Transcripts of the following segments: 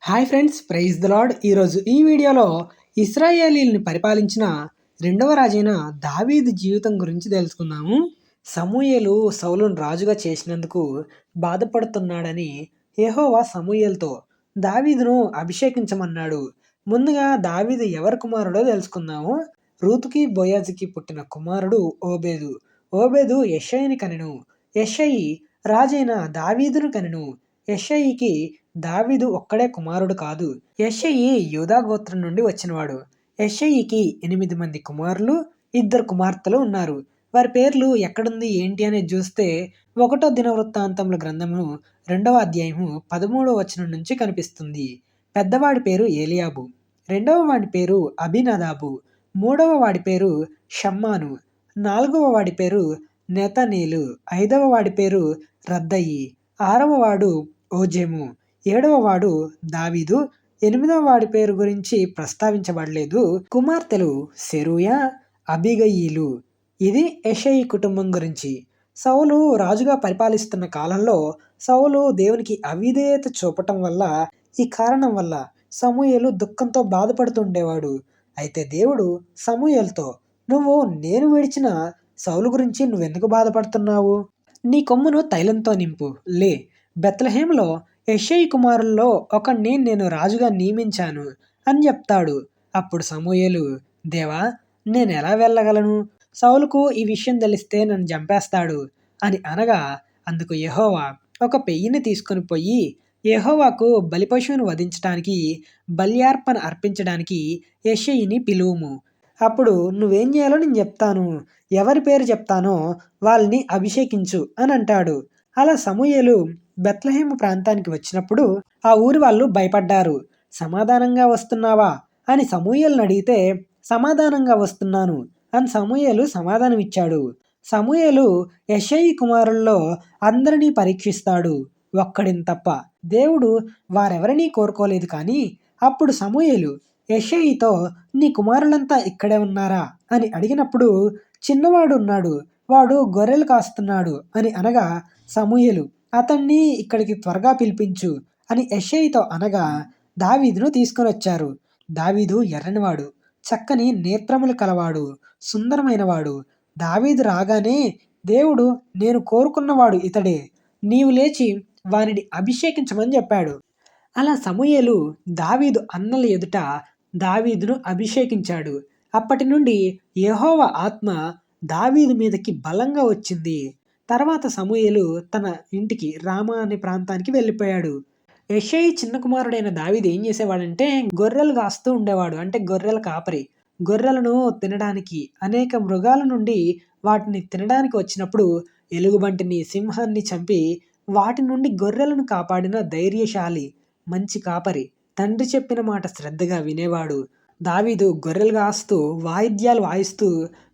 Hi friends, praise the Lord. ఈరోజు ఈ వీడియోలో ఇశ్రాయేలీల్ని పరిపాలించిన రెండవ రాజైన దావీదు జీవితం గురించి తెలుసుకుందాము. సమూయేలు సౌలును రాజుగా చేసినందుకు బాధపడుతున్నాడని యెహోవా సమూయేలుతో దావీదును అభిషేకించమన్నాడు. ముందుగా దావీదు ఎవరి కుమారుడో తెలుసుకుందాము. రూతుకి బోయాజుకి పుట్టిన కుమారుడు ఓబేదు. ఓబేదు యెషయిని కనెను. యెషయి రాజైన దావీదును కనెను. యెషయికి దావీదు ఒక్కడే కుమారుడు కాదు. యెషయి యూదా గోత్రం నుండి వచ్చినవాడు. యెషయికి 8 మంది కుమారులు, 2 కుమార్తెలు ఉన్నారు. వారి పేర్లు ఎక్కడుంది ఏంటి అనేది చూస్తే 1 దినవృత్తాంతముల గ్రంథము 2వ అధ్యాయము 13వ వచనం నుంచి కనిపిస్తుంది. పెద్దవాడి పేరు ఏలియాబు, రెండవ వాడి పేరు అబినదాబు, మూడవ వాడి పేరు షమ్మాను, నాలుగవ వాడి పేరు నెతనీలు, ఐదవ వాడి పేరు రద్దయి, ఆరవ వాడు ఓజెము, ఏడవ వాడు దావీదు, ఎనిమిదవ వాడి పేరు గురించి ప్రస్తావించబడలేదు. కుమార్తెలు సెరూయా, అబిగయీలు. ఇది యెషయి కుటుంబం గురించి. సౌలు రాజుగా పరిపాలిస్తున్న కాలంలో సౌలు దేవునికి అవిధేయత చూపటం వల్ల, ఈ కారణం వల్ల సమూయేలు దుఃఖంతో బాధపడుతుండేవాడు. అయితే దేవుడు సమూయేలుతో, నువ్వు నేను విడిచిన సౌలు గురించి నువ్వెందుకు బాధపడుతున్నావు? నీ కొమ్మును తైలంతో నింపు, లే, బెత్లెహేములో యెషయి కుమారుల్లో ఒకణ్ణి నేను రాజుగా నియమించాను అని చెప్తాడు. అప్పుడు సమూయేలు, దేవా, నేను ఎలా వెళ్ళగలను? సౌలుకు ఈ విషయం తెలిస్తే నన్ను చంపేస్తాడు అని అనగా, అందుకు యెహోవా ఒక పెయ్యిని తీసుకొని పోయి యెహోవాకు బలిపశువును వధించడానికి, బల్యార్పణ అర్పించడానికి యెషయిని పిలువుము. అప్పుడు నువ్వేం చేయాలో నేను చెప్తాను. ఎవరి పేరు చెప్తానో వాళ్ళని అభిషేకించు అని అంటాడు. అలా సమూయేలు బెత్లెహేము ప్రాంతానికి వచ్చినప్పుడు ఆ ఊరి వాళ్ళు భయపడ్డారు. సమాధానంగా వస్తున్నావా అని సమూయేలును అడిగితే, సమాధానంగా వస్తున్నాను అని సమూయేలు సమాధానం ఇచ్చాడు. సమూయేలు యెషయి కుమారుల్లో అందరినీ పరీక్షిస్తాడు, ఒక్కడిని తప్ప. దేవుడు వారెవరినీ కోరుకోలేదు. కానీ అప్పుడు సమూయేలు యెషయితో, నీ కుమారులంతా ఇక్కడే ఉన్నారా అని అడిగినప్పుడు, చిన్నవాడు ఉన్నాడు, వాడు గొర్రెలు కాస్తున్నాడు అని అనగా, సమూయేలు అతన్ని ఇక్కడికి త్వరగా పిలిపించు అని యెషయితో అనగా దావీదును తీసుకొని వచ్చారు. దావీదు ఎర్రనివాడు, చక్కని నేత్రములు కలవాడు, సుందరమైనవాడు. దావీదు రాగానే దేవుడు, నేను కోరుకున్నవాడు ఇతడే, నీవు లేచి వానిని అభిషేకించమని చెప్పాడు. అలా సమూయేలు దావీదు అన్నల ఎదుట దావీదును అభిషేకించాడు. అప్పటి నుండి యెహోవా ఆత్మ దావీదు మీదకి బలంగా వచ్చింది. తర్వాత సమూయేలు తన ఇంటికి రామా అనే ప్రాంతానికి వెళ్ళిపోయాడు. యెషయి చిన్న కుమారుడైన దావీదు ఏం చేసేవాడంటే గొర్రెలు కాస్తూ ఉండేవాడు. అంటే గొర్రెల కాపరి. గొర్రెలను తినడానికి, అనేక మృగాల నుండి వాటిని తినడానికి వచ్చినప్పుడు ఎలుగుబంటిని, సింహాన్ని చంపి వాటి నుండి గొర్రెలను కాపాడిన ధైర్యశాలి, మంచి కాపరి. తండ్రి చెప్పిన మాట శ్రద్ధగా వినేవాడు. దావీదు గొర్రెలు కాస్తూ, వాయిద్యాలు వాయిస్తూ,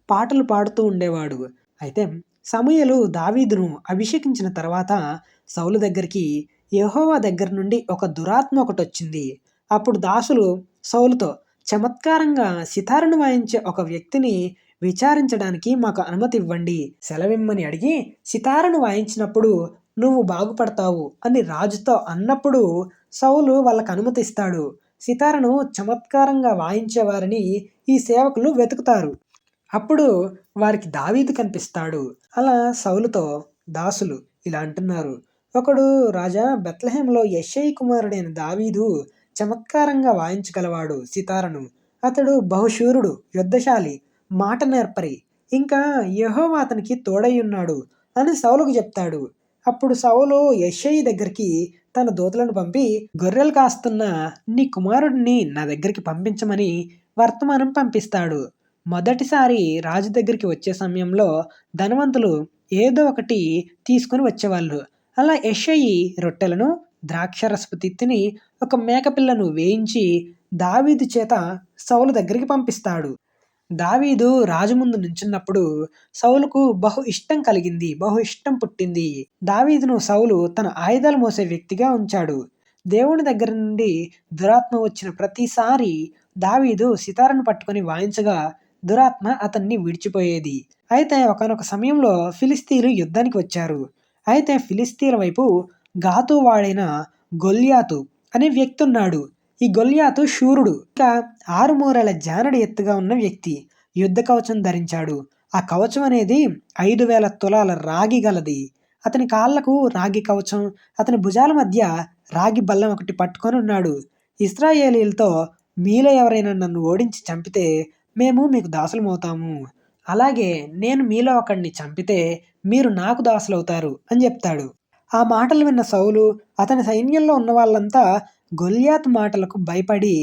పాటలు పాడుతూ ఉండేవాడు. అయితే సమూయేలు దావీదును అభిషేకించిన తర్వాత సౌలు దగ్గరికి యెహోవా దగ్గర నుండి ఒక దురాత్మ ఒకటొచ్చింది. అప్పుడు దాసులు సౌలుతో, చమత్కారంగా సితారును వాయించే ఒక వ్యక్తిని విచారించడానికి మాకు అనుమతి ఇవ్వండి, సెలవిమ్మని అడిగి, సితారును వాయించినప్పుడు నువ్వు బాగుపడతావు అని రాజుతో అన్నప్పుడు సౌలు వాళ్ళకు అనుమతిస్తాడు. సితారను చమత్కారంగా వాయించేవారిని ఈ సేవకులు వెతుకుతారు. అప్పుడు వారికి దావీదు కనిపిస్తాడు. అలా సౌలుతో దాసులు ఇలా అంటున్నారు, ఒకడు రాజా, బెత్లెహేములో యెషయి కుమారుడైన దావీదు చమత్కారంగా వాయించగలవాడు సితారను. అతడు బహుశూరుడు, యుద్ధశాలి, మాట నేర్పరి, ఇంకా యెహోవా అతనికి తోడై ఉన్నాడు అని సౌలుకు చెప్తాడు. అప్పుడు సౌలు యెషయి దగ్గరికి తన దూతలను పంపి, గొర్రెలు కాస్తున్న నీ కుమారుడిని నా దగ్గరికి పంపించమని వర్తమానం పంపిస్తాడు. మొదటిసారి రాజు దగ్గరికి వచ్చే సమయంలో ధనవంతులు ఏదో ఒకటి తీసుకుని వచ్చేవాళ్ళు. అలా యెషయి రొట్టెలను, ద్రాక్షరసపు తిత్తిని, ఒక మేకపిల్లను వేయించి దావీదు చేత సౌలు దగ్గరికి పంపిస్తాడు. దావీదు రాజు ముందు నుంచున్నప్పుడు సౌలుకు బహు ఇష్టం కలిగింది, బహు ఇష్టం పుట్టింది. దావీదును సౌలు తన ఆయుధాలు మోసే వ్యక్తిగా ఉంచాడు. దేవుని దగ్గర నుండి దురాత్మ వచ్చిన ప్రతిసారి దావీదు సితారను పట్టుకొని వాయించగా దురాత్మ అతన్ని విడిచిపోయేది. అయితే ఒకానొక సమయంలో ఫిలిస్తీయులు యుద్ధానికి వచ్చారు. అయితే ఫిలిస్తీయుల వైపు గాతు వాడైన గొల్యాతు అనే వ్యక్తి ఉన్నాడు. ఈ గొల్యాతు శూరుడు. ఇంకా 6 మూరల జానడి ఎత్తుగా ఉన్న వ్యక్తి. యుద్ధ కవచం ధరించాడు. ఆ కవచం అనేది 5,000 తులాల రాగి గలది. అతని కాళ్లకు రాగి కవచం, అతని భుజాల మధ్య రాగి బల్లం ఒకటి పట్టుకొని ఉన్నాడు. ఇశ్రాయేలీయులతో మీలో ఎవరైనా నన్ను ఓడించి చంపితే మేము మీకు దాసులమవుతాము. అలాగే నేను మీలో ఒకడిని చంపితే మీరు నాకు దాసులవుతారు అని చెప్తాడు. ఆ మాటలు విన్న సౌలు, అతని సైన్యంలో ఉన్న వాళ్ళంతా గొల్యాతు మాటలకు భయపడి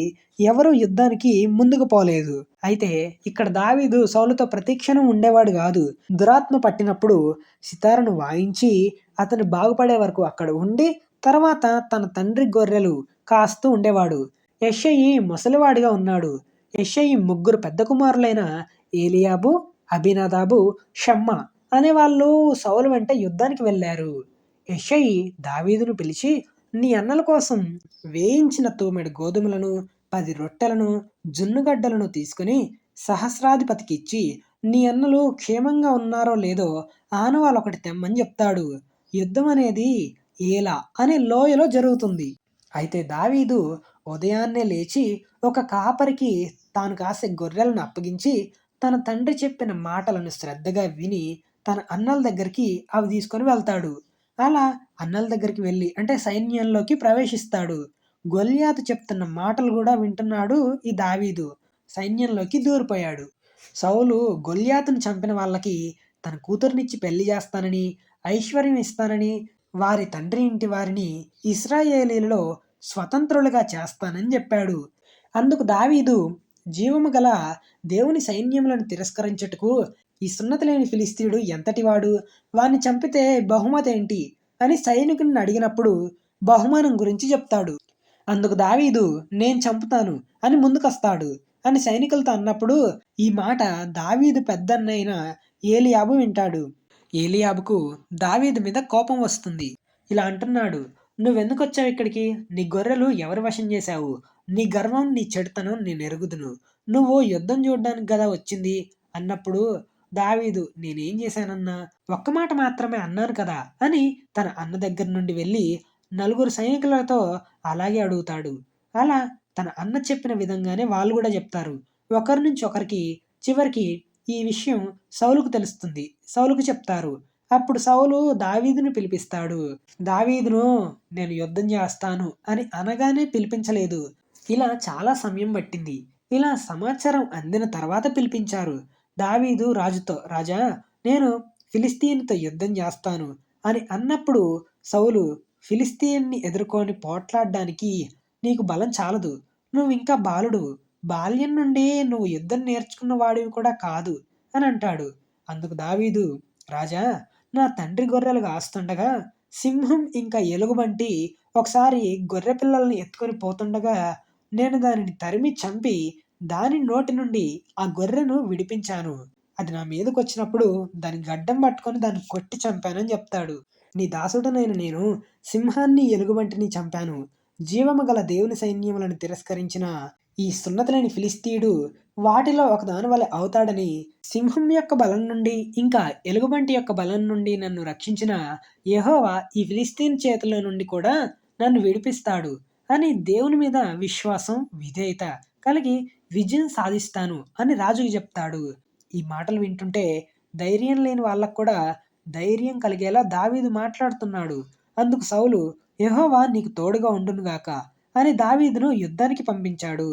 ఎవరూ యుద్ధానికి ముందుకు పోలేదు. అయితే ఇక్కడ దావీదు సౌలుతో ప్రతిక్షణం ఉండేవాడు కాదు. దురాత్మ పట్టినప్పుడు సితారను వాయించి అతను బాగుపడే వరకు అక్కడ ఉండి తర్వాత తన తండ్రి గొర్రెలు కాస్తూ ఉండేవాడు. యెష్షయి ముసలివాడిగా ఉన్నాడు. యెష్షయి 3 పెద్ద కుమారులైన ఏలియాబు, అబీనాదాబు, షమ్మా అనే వాళ్ళు సౌలు వెంట యుద్ధానికి వెళ్ళారు. యెష్షయి దావీదును పిలిచి, నీ అన్నల కోసం వేయించిన తూమెడు గోధుమలను, 10 రొట్టెలను, జున్నుగడ్డలను తీసుకుని సహస్రాధిపతికి ఇచ్చి, నీ అన్నలు క్షేమంగా ఉన్నారో లేదో ఆనవాలొకటి తెమ్మని చెప్తాడు. యుద్ధం అనేది ఏలా అనే లోయలో జరుగుతుంది. అయితే దావీదు ఉదయాన్నే లేచి ఒక కాపరికి తాను కాసే గొర్రెలను అప్పగించి తన తండ్రి చెప్పిన మాటలను శ్రద్ధగా విని తన అన్నల దగ్గరికి అవి తీసుకొని వెళ్తాడు. అలా అన్నల దగ్గరికి వెళ్ళి అంటే సైన్యంలోకి ప్రవేశిస్తాడు. గొల్యాతు చెప్తున్న మాటలు కూడా వింటున్నాడు ఈ దావీదు. సైన్యంలోకి దూరిపోయాడు. సౌలు గొల్యాతును చంపిన వాళ్ళకి తన కూతుర్నిచ్చి పెళ్లి చేస్తానని, ఐశ్వర్యం ఇస్తానని, వారి తండ్రి ఇంటి వారిని ఇశ్రాయేలీలలో స్వతంత్రులుగా చేస్తానని చెప్పాడు. అందుకు దావీదు, జీవము గల దేవుని సైన్యములను తిరస్కరించుటకు ఈ సున్నతి లేని ఫిలిస్తీయుడు ఎంతటివాడు, వాణ్ణి చంపితే బహుమతి ఏంటి అని సైనికుడిని అడిగినప్పుడు బహుమానం గురించి చెప్తాడు. అందుకు దావీదు, నేను చంపుతాను అని ముందుకొస్తాడు అని సైనికులతో అన్నప్పుడు ఈ మాట దావీదు పెద్దన్నైన ఏలియాబు వింటాడు. ఏలియాబుకు దావీదు మీద కోపం వస్తుంది. ఇలా అంటున్నాడు, నువ్వెందుకు వచ్చావు ఇక్కడికి? నీ గొర్రెలు ఎవరు వశం చేశావు? నీ గర్వం, నీ చెడుతనం నేను ఎరుగుదును. నువ్వు యుద్ధం చూడడానికి కదా వచ్చింది అన్నప్పుడు దావీదు, నేనేం చేశానన్నా? ఒక్క మాట మాత్రమే అన్నాను కదా అని తన అన్న దగ్గర నుండి వెళ్ళి 4 సైనికులతో అలాగే అడుగుతాడు. అలా తన అన్న చెప్పిన విధంగానే వాళ్ళు కూడా చెప్తారు. ఒకరి నుంచి ఒకరికి చివరికి ఈ విషయం సౌలుకు తెలుస్తుంది. సౌలుకు చెప్తారు. అప్పుడు సౌలు దావీదును పిలిపిస్తాడు. దావీదును నేను యుద్ధం చేస్తాను అని అనగానే పిలిపించలేదు. ఇలా చాలా సమయం పట్టింది. ఇలా సమాచారం అందిన తర్వాత పిలిపించారు. దావీదు రాజుతో, రాజా నేను ఫిలిస్తీన్తో యుద్ధం చేస్తాను అని అన్నప్పుడు సౌలు, ఫిలిస్తీన్ని ఎదుర్కొని పోట్లాడడానికి నీకు బలం చాలదు. నువ్వు ఇంకా బాలుడు. బాల్యం నుండి నువ్వు యుద్ధం నేర్చుకున్న వాడివి కూడా కాదు అని అంటాడు. అందుకు దావీదు, రాజా నా తండ్రి గొర్రెలు కాస్తుండగా సింహం ఇంకా ఎలుగుబంటి ఒకసారి గొర్రె పిల్లల్ని ఎత్తుకొని పోతుండగా నేను దానిని తరిమి చంపి దాని నోటి నుండి ఆ గొర్రెను విడిపించాను. అది నా మీదకి వచ్చినప్పుడు దాని గడ్డం పట్టుకొని దాన్ని కొట్టి చంపానని చెప్తాడు. నీ దాసుడనైన నేను సింహాన్ని ఎలుగుబంటిని చంపాను. జీవము గల దేవుని సైన్యములను తిరస్కరించిన ఈ సున్నతిలేని ఫిలిస్తీయుడు వాటిలో ఒకదాని వలె అవుతాడని, సింహం యొక్క బలం నుండి ఇంకా ఎలుగుబంటి యొక్క బలం నుండి నన్ను రక్షించిన యెహోవా ఈ ఫిలిస్తీన్ చేతిలో నుండి కూడా నన్ను విడిపిస్తాడు అని దేవుని మీద విశ్వాసం, విధేయత కలిగి విజయం సాధిస్తాను అని రాజుకి చెప్తాడు. ఈ మాటలు వింటుంటే ధైర్యం లేని వాళ్ళకు కూడా ధైర్యం కలిగేలా దావీదు మాట్లాడుతున్నాడు. అందుకు సౌలు, యెహోవా నీకు తోడుగా ఉండునుగాక అని దావీదును యుద్ధానికి పంపించాడు.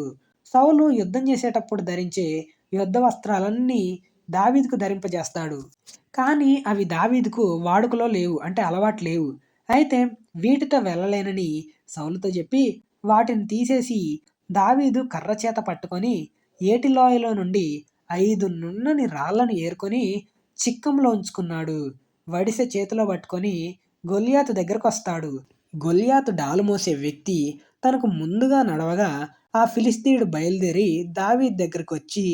సౌలు యుద్ధం చేసేటప్పుడు ధరించే యుద్ధ వస్త్రాలన్నీ దావీదుకు ధరింపజేస్తాడు. కానీ అవి దావీదుకు వాడుకలో లేవు, అంటే అలవాటు లేవు. అయితే వీటితో వెళ్ళలేనని సౌలుతో చెప్పి వాటిని తీసేసి దావీదు కర్ర చేత పట్టుకొని ఏటిలోయలో నుండి 5 నున్నని రాళ్లను ఏరుకొని చిక్కంలో ఉంచుకున్నాడు. వడిసె చేతిలో పట్టుకొని గొల్యాతు దగ్గరకు వస్తాడు. గొల్యాతు డాలు మోసే వ్యక్తి తనకు ముందుగా నడవగా ఆ ఫిలిస్తీయుడు బయలుదేరి దావీదు దగ్గరకు వచ్చి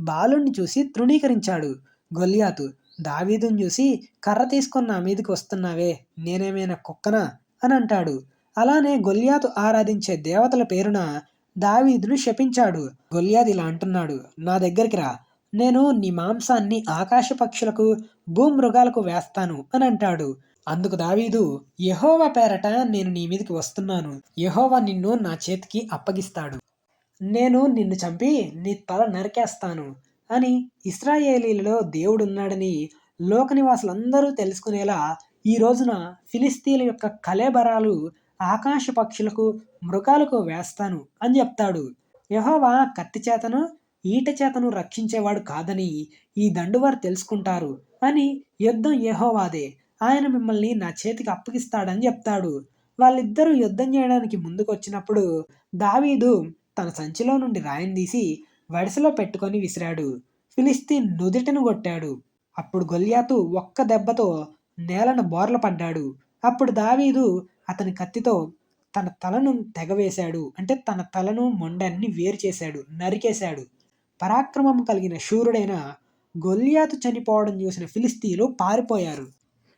బాలుణ్ణి చూసి తృణీకరించాడు. గొల్యాతు దావీదుని చూసి, కర్ర తీసుకొని నా మీదకి వస్తున్నావే, నేనేమైనా కుక్కనా అని అంటాడు. అలానే గొల్యాతు ఆరాధించే దేవతల పేరున దావీదును శపించాడు. గొల్యాతు ఇలా అంటున్నాడు, నా దగ్గరికి రా, నేను నీ మాంసాన్ని ఆకాశ పక్షులకు భూమృగాలకు వేస్తాను అని అంటాడు. అందుకు దావీదు, యెహోవా పేరట నేను నీ మీదకి వస్తున్నాను. యెహోవా నిన్ను నా చేతికి అప్పగిస్తాడు. నేను నిన్ను చంపి నీ తల నరికేస్తాను అని ఇశ్రాయేలీలలో దేవుడున్నాడని లోక నివాసులందరూ తెలుసుకునేలా ఈ రోజున ఫిలిస్తీన్ల యొక్క కళేబరాలు ఆకాశ పక్షులకు మృగాలకు వేస్తాను అని చెప్తాడు. యెహోవా కత్తి చేతను ఈట చేతను రక్షించేవాడు కాదని ఈ దండువారు తెలుసుకుంటారు అని యుద్ధం యెహోవాదే, ఆయన మిమ్మల్ని నా చేతికి అప్పగిస్తాడని చెప్తాడు. వాళ్ళిద్దరూ యుద్ధం చేయడానికి ముందుకొచ్చినప్పుడు దావీదు తన సంచిలో నుండి రాయిని తీసి వడిసెలో పెట్టుకొని విసిరాడు. ఫిలిస్తీన్ నుదిటను కొట్టాడు. అప్పుడు గొల్యాతు ఒక్క దెబ్బతో నేలను బోర్ల పడ్డాడు. అప్పుడు దావీదు అతని కత్తితో తన తలను తెగవేశాడు. అంటే తన తలను మొండాన్ని వేరు చేశాడు, నరికేశాడు. పరాక్రమం కలిగిన శూరుడైన గొల్యాతు చనిపోవడం చూసిన ఫిలిస్తీయులు పారిపోయారు.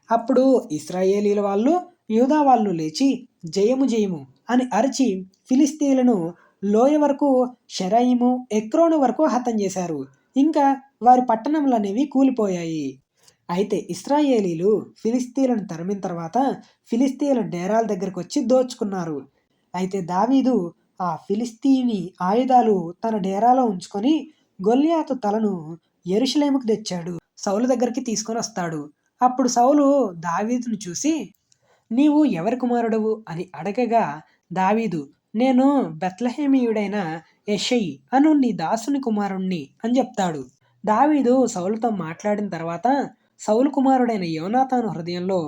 అప్పుడు ఇశ్రాయేలీల వాళ్ళు యూదా వాళ్ళు లేచి జయము జయము అని అరిచి ఫిలిస్తీయులను లోయ వరకు, షెరాయిము, ఎక్రోను వరకు హతం చేశారు. ఇంకా వారి పట్టణములనేవి కూలిపోయాయి. అయితే ఇశ్రాయేలీలు ఫిలిస్తీయులను తరిమిన తర్వాత ఫిలిస్తీయుల డేరాల దగ్గరకు వచ్చి దోచుకున్నారు. అయితే దావీదు ఆ ఫిలిస్తీని ఆయుధాలు తన డేరాలో ఉంచుకొని గొల్యాతు తలను యెరూషలేముకు తెచ్చాడు. సౌలు దగ్గరికి తీసుకొని వస్తాడు. అప్పుడు సౌలు దావీదును చూసి, నీవు ఎవరి కుమారుడవు అని అడగగా దావీదు, నేను బెత్లెహేమీయుడైన యెషయి అను నీ దాసుని కుమారుణ్ణి అని చెప్తాడు. దావీదు సౌలుతో మాట్లాడిన తర్వాత సౌలు కుమారుడైన యోనాతాను హృదయంలో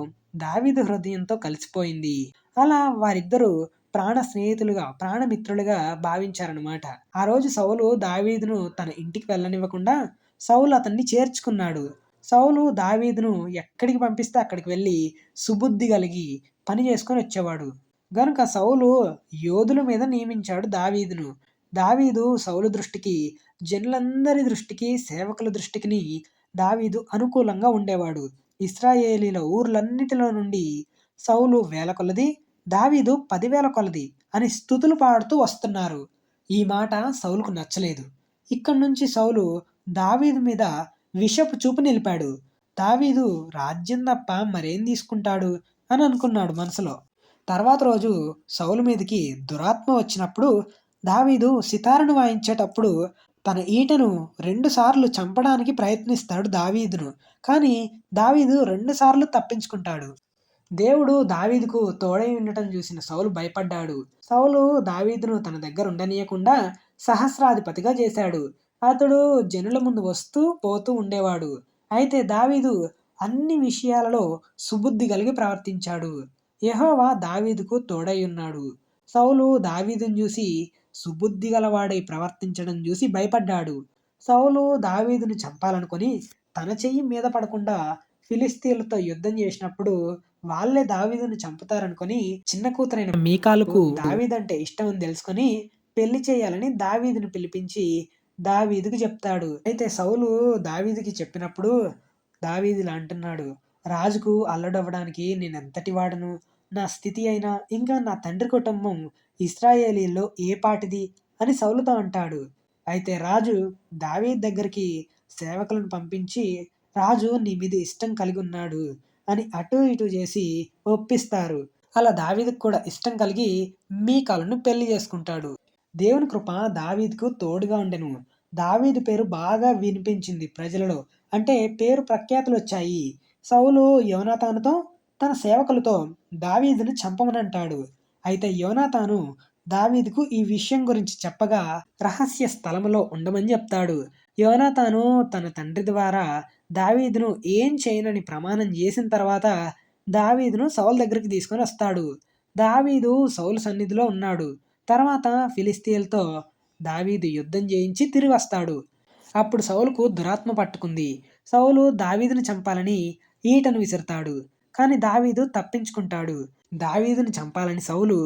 దావీదు హృదయంతో కలిసిపోయింది. అలా వారిద్దరూ ప్రాణ స్నేహితులుగా, ప్రాణమిత్రులుగా భావించారనమాట. ఆ రోజు సౌలు దావీదును తన ఇంటికి వెళ్ళనివ్వకుండా సౌలు అతన్ని చేర్చుకున్నాడు. సౌలు దావీదును ఎక్కడికి పంపిస్తే అక్కడికి వెళ్ళి సుబుద్ధి కలిగి పని చేసుకొని వచ్చేవాడు. గనుక సౌలు యోధుల మీద నియమించాడు దావీదును. దావీదు సౌలు దృష్టికి, జనులందరి దృష్టికి, సేవకుల దృష్టికి దావీదు అనుకూలంగా ఉండేవాడు. ఇశ్రాయేలీల ఊర్లన్నిటిలో నుండి సౌలు వేల కొలది, దావీదు 10,000 కొలది అని స్తుతులు పాడుతూ వస్తున్నారు. ఈ మాట సౌలుకు నచ్చలేదు. ఇక్కడి నుంచి సౌలు దావీదు మీద విషపు చూపు నిలిపాడు. దావీదు రాజ్యం తప్ప మరేం తీసుకుంటాడు అని అనుకున్నాడు మనసులో. తర్వాత రోజు సౌలు మీదకి దురాత్మ వచ్చినప్పుడు దావీదు సితారును వాయించేటప్పుడు తన ఈటను 2 సార్లు చంపడానికి ప్రయత్నిస్తాడు దావీదును. కానీ దావీదు 2 సార్లు తప్పించుకుంటాడు. దేవుడు దావీదుకు తోడై ఉండటం చూసిన సౌలు భయపడ్డాడు. సౌలు దావీదును తన దగ్గర ఉండనీయకుండా సహస్రాధిపతిగా చేశాడు. అతడు జనుల ముందు వస్తూ పోతూ ఉండేవాడు. అయితే దావీదు అన్ని విషయాలలో సుబుద్ధి కలిగి ప్రవర్తించాడు. యెహోవా దావీదుకు తోడై ఉన్నాడు. సౌలు దావీదును చూసి సుబుద్ధి గలవాడై ప్రవర్తించడం చూసి భయపడ్డాడు. సౌలు దావీదును చంపాలనుకొని తన చెయ్యి మీద పడకుండా ఫిలిస్తీన్లతో యుద్ధం చేసినప్పుడు వాళ్ళే దావీదును చంపుతారనుకొని చిన్న కూతురైన మీకాలుకు దావీదంటే ఇష్టం అని తెలుసుకొని పెళ్లి చేయాలని దావీదును పిలిపించి దావీదుకు చెప్తాడు. అయితే సౌలు దావీదుకి చెప్పినప్పుడు దావీదు ఇలా అంటున్నాడు, రాజుకు అల్లుడవ్వడానికి నేనెంతటి వాడను, నా స్థితి అయినా ఇంకా నా తండ్రి కుటుంబం ఇశ్రాయేలీల్లో ఏ పాటిది అని సౌలుతో అంటాడు. అయితే రాజు దావీదు దగ్గరికి సేవకులను పంపించి, రాజు నీ మీద ఇష్టం కలిగి ఉన్నాడు అని అటు ఇటు చేసి ఒప్పిస్తారు. అలా దావీదుకు కూడా ఇష్టం కలిగి మీకాలును పెళ్లి చేసుకుంటాడు. దేవుని కృప దావీదుకు తోడుగా ఉండెను. దావీదు పేరు బాగా వినిపించింది ప్రజలలో. అంటే పేరు ప్రఖ్యాతులు వచ్చాయి. సౌలు యోనాతానుతో తన సేవకులతో దావీదును చంపమనంటాడు. అయితే యోనాతాను దావీదుకు ఈ విషయం గురించి చెప్పగా రహస్య స్థలములో ఉండమని చెప్తాడు. యోనాతాను తన తండ్రి ద్వారా దావీదును ఏం చేయనని ప్రమాణం చేసిన తర్వాత దావీదును సౌలు దగ్గరికి తీసుకొని వస్తాడు. దావీదు సౌలు సన్నిధిలో ఉన్నాడు. తర్వాత ఫిలిస్తీయులతో దావీదు యుద్ధం చేయించి తిరిగి వస్తాడు. అప్పుడు సౌలుకు దురాత్మ పట్టుకుంది. సౌలు దావీదును చంపాలని ఈటను విసురుతాడు. కానీ దావీదు తప్పించుకుంటాడు. దావీదును చంపాలని సౌలు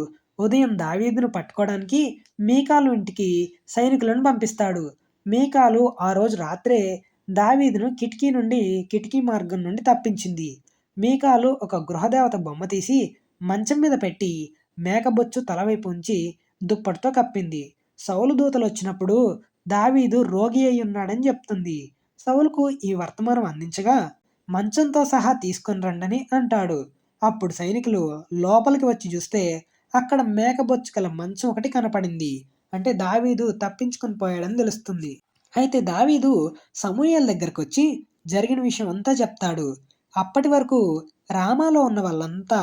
ఉదయం దావీదును పట్టుకోవడానికి మీకాలు ఇంటికి సైనికులను పంపిస్తాడు. మీకాలు ఆ రోజు రాత్రే దావీదును కిటికీ మార్గం నుండి తప్పించింది. మీకాలు ఒక గృహదేవత బొమ్మ తీసి మంచం మీద పెట్టి మేకబొచ్చు తలవైపు ఉంచి దుప్పటితో కప్పింది. సౌలు దూతలు వచ్చినప్పుడు దావీదు రోగి అయి ఉన్నాడని చెప్తుంది. సౌలుకు ఈ వర్తమానం అందించగా మంచంతో సహా తీసుకొని రండని అంటాడు. అప్పుడు సైనికులు లోపలికి వచ్చి చూస్తే అక్కడ మేకబొచ్చు గల మంచం ఒకటి కనపడింది. అంటే దావీదు తప్పించుకొని పోయాడని తెలుస్తుంది. అయితే దావీదు సమూయేలు దగ్గరకొచ్చి జరిగిన విషయం అంతా చెప్తాడు. అప్పటి వరకు రామాలో ఉన్న వాళ్ళంతా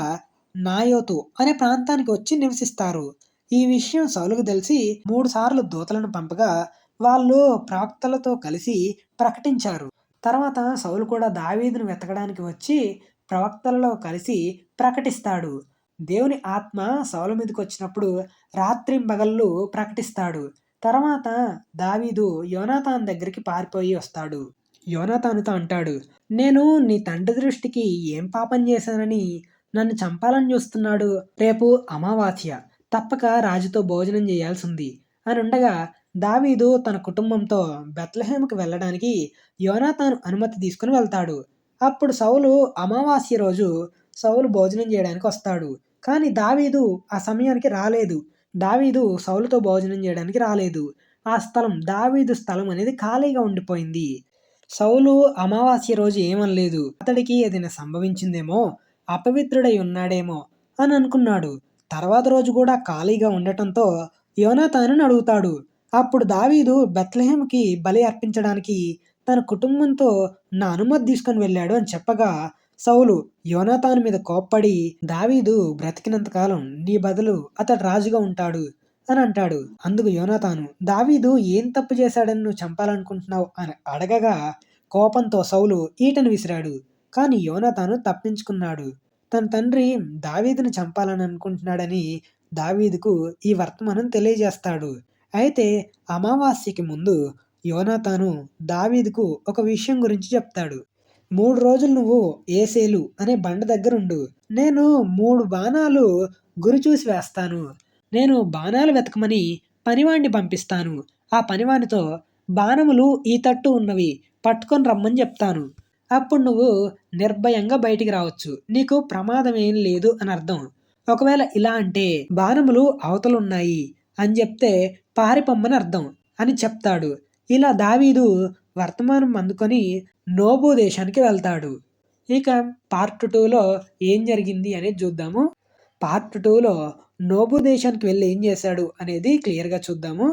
నాయోతు అనే ప్రాంతానికి వచ్చి నివసిస్తారు. ఈ విషయం సౌలుకు తెలిసి 3 సార్లు దూతలను పంపగా వాళ్ళు ప్రవక్తలతో కలిసి ప్రకటించారు. తర్వాత సౌలు కూడా దావీదును వెతకడానికి వచ్చి ప్రవక్తలలో కలిసి ప్రకటిస్తాడు. దేవుని ఆత్మ సౌలు మీదకొచ్చినప్పుడు రాత్రింబగళ్ళు ప్రకటిస్తాడు. తర్వాత దావీదు యోనాతాను దగ్గరికి పారిపోయి వస్తాడు. యోనాతానుతో అంటాడు, నేను నీ తండ్రి దృష్టికి ఏం పాపం చేశానని నన్ను చంపాలని చూస్తున్నాడు. రేపు అమావాస్య, తప్పక రాజుతో భోజనం చేయాల్సింది అని ఉండగా దావీదు తన కుటుంబంతో బెత్లెహేముకు వెళ్ళడానికి యోనాతాను అనుమతి తీసుకుని వెళ్తాడు. అప్పుడు సౌలు అమావాస్య రోజు సౌలు భోజనం చేయడానికి వస్తాడు. కానీ దావీదు ఆ సమయానికి రాలేదు. దావీదు సౌలుతో భోజనం చేయడానికి రాలేదు. ఆ స్థలం దావీదు స్థలం అనేది ఖాళీగా ఉండిపోయింది. సౌలు అమావాస్య రోజు ఏమనలేదు. అతడికి ఏదైనా సంభవించిందేమో, అపవిత్రుడై ఉన్నాడేమో అని అనుకున్నాడు. తర్వాత రోజు కూడా ఖాళీగా ఉండటంతో యోనాతానుని అడుగుతాడు. అప్పుడు దావీదు బెత్లెహేముకి బలి అర్పించడానికి తన కుటుంబంతో నా అనుమతి తీసుకొని వెళ్ళాడు అని చెప్పగా సౌలు యోనాతాను మీద కోప్పడి దావీదు బ్రతికినంత కాలం నీ బదులు అతడు రాజుగా ఉంటాడు అని అంటాడు. అందుకు యోనాతాను దావీదు ఏం తప్పు చేశాడని నువ్వు చంపాలనుకుంటున్నావు అని అడగగా కోపంతో సౌలు ఈటను విసిరాడు. కానీ యోనాతాను తప్పించుకున్నాడు. తన తండ్రి దావీదును చంపాలని అనుకుంటున్నాడని దావీదుకు ఈ వర్తమానం తెలియజేస్తాడు. అయితే అమావాస్యకి ముందు యోనాతాను దావీదుకు ఒక విషయం గురించి చెప్తాడు. 3 రోజులు నువ్వు ఏసేలు అనే బండ దగ్గర ఉండు. నేను 3 బాణాలు గురి చూసి వేస్తాను. నేను బాణాలు వెతకమని పనివాణ్ణి పంపిస్తాను. ఆ పనివానితో బాణములు ఈ తట్టు ఉన్నవి పట్టుకొని రమ్మని చెప్తాను. అప్పుడు నువ్వు నిర్భయంగా బయటికి రావచ్చు. నీకు ప్రమాదం ఏం లేదు అని అర్థం. ఒకవేళ ఇలా అంటే బాణములు అవతలున్నాయి అని చెప్తే పారిపొమ్మని అర్థం అని చెప్తాడు. ఇలా దావీదు వర్తమానం అందుకొని నోబు దేశానికి వెళ్తాడు. ఇక పార్ట్ 2లో ఏం జరిగింది అనేది చూద్దాము. పార్ట్ 2లో నోబు దేశానికి వెళ్ళి ఏం చేశాడు అనేది క్లియర్గా చూద్దాము.